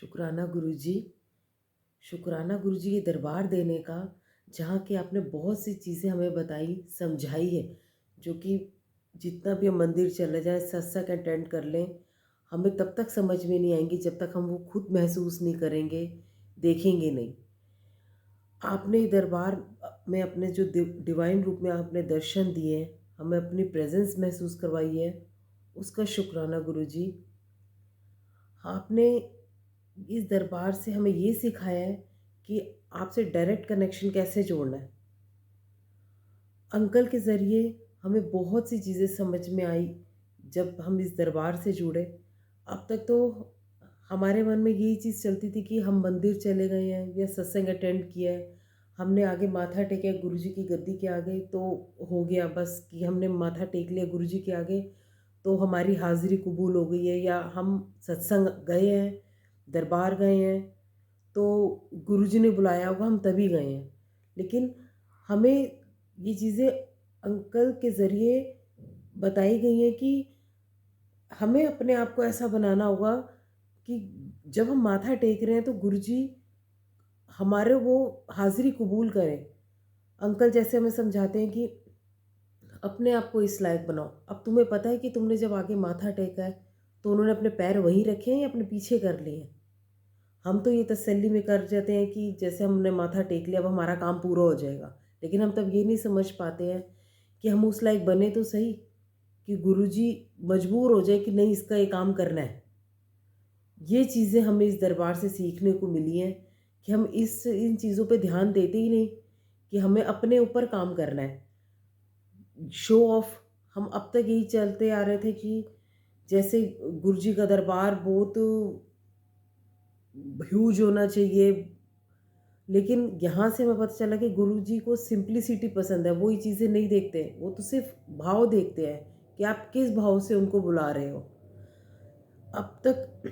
शुक्राना गुरुजी। शुक्राना गुरुजी ये दरबार देने का, जहाँ की आपने बहुत सी चीज़ें हमें बताई, समझाई है, जो कि जितना भी हम मंदिर चले जाएँ, सत्संग अटेंड कर लें, हमें तब तक समझ में नहीं आएँगी जब तक हम वो खुद महसूस नहीं करेंगे, देखेंगे नहीं। आपने दरबार में अपने जो डिवाइन रूप में आपने दर्शन दिए, हमें अपनी प्रेज़ेंस महसूस करवाई है, उसका शुक्राना गुरुजी। आपने इस दरबार से हमें ये सिखाया है कि आपसे डायरेक्ट कनेक्शन कैसे जोड़ना है। अंकल के ज़रिए हमें बहुत सी चीज़ें समझ में आई जब हम इस दरबार से जुड़े। अब तक तो हमारे मन में यही चीज़ चलती थी कि हम मंदिर चले गए हैं या सत्संग अटेंड किया है, हमने आगे माथा टेका गुरुजी की गद्दी के आगे तो हो गया बस कि हमने माथा टेक लिया गुरुजी के आगे, तो हमारी हाज़िरी कबूल हो गई है या हम सत्संग गए हैं, दरबार गए हैं, तो गुरुजी ने बुलाया होगा हम तभी गए हैं। लेकिन हमें ये चीज़ें अंकल के ज़रिए बताई गई हैं कि हमें अपने आप को ऐसा बनाना होगा कि जब हम माथा टेक रहे हैं तो गुरुजी हमारे वो हाज़िरी कबूल करें। अंकल जैसे हमें समझाते हैं कि अपने आप को इस लायक बनाओ। अब तुम्हें पता है कि तुमने जब आगे माथा टेका है, तो उन्होंने अपने पैर वहीं रखे हैं या अपने पीछे कर लिए हैं? हम तो ये तसल्ली में कर जाते हैं कि जैसे हमने माथा टेक लिया अब हमारा काम पूरा हो जाएगा। लेकिन हम तब ये नहीं समझ पाते हैं कि हम उस लायक बने तो सही कि गुरुजी मजबूर हो जाए कि नहीं इसका ये काम करना है। ये चीज़ें हमें इस दरबार से सीखने को मिली हैं कि हम इस इन चीज़ों पे ध्यान देते ही नहीं कि हमें अपने ऊपर काम करना है। शो ऑफ हम अब तक यही चलते आ रहे थे कि जैसे गुरुजी का दरबार बहुत ह्यूज होना चाहिए, लेकिन यहाँ से हमें पता चला कि गुरुजी को सिंप्लिसिटी पसंद है, वो ये चीज़ें नहीं देखते, वो तो सिर्फ़ भाव देखते हैं कि आप किस भाव से उनको बुला रहे हो। अब तक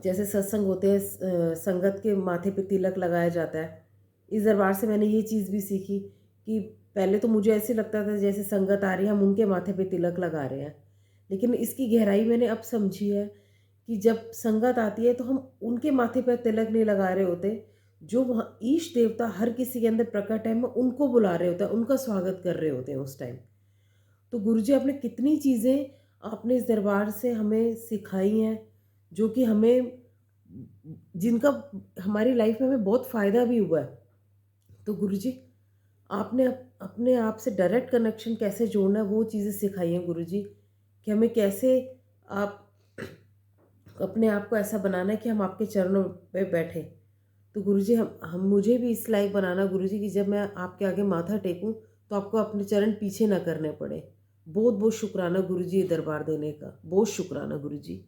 जैसे सत्संग होते हैं संगत के माथे पे तिलक लगाया जाता है। इस दरबार से मैंने ये चीज़ भी सीखी कि पहले तो मुझे ऐसे लगता था जैसे संगत आ रही है हम उनके माथे पे तिलक लगा रहे हैं। लेकिन इसकी गहराई मैंने अब समझी है कि जब संगत आती है तो हम उनके माथे पे तिलक नहीं लगा रहे होते। जो वहाँ ईश देवता हर किसी के अंदर प्रकट है, हम उनको बुला रहे होते हैं, उनका स्वागत कर रहे होते हैं उस टाइम। तो गुरुजी आपने कितनी चीज़ें आपने इस दरबार से हमें सिखाई हैं, जो कि हमें जिनका हमारी लाइफ में हमें बहुत फ़ायदा भी हुआ है। तो गुरुजी आपने अपने आप से डायरेक्ट कनेक्शन कैसे जोड़ना है वो चीज़ें सिखाई हैं गुरुजी, कि हमें कैसे आप अपने आप को ऐसा बनाना है कि हम आपके चरणों पे बैठें। तो गुरुजी हम मुझे भी इस लायक बनाना गुरुजी कि जब मैं आपके आगे माथा टेकूँ तो आपको अपने चरण पीछे ना करने पड़े। बहुत-बहुत शुक्राना गुरुजी ये दरबार देने का। बहुत शुक्राना गुरुजी।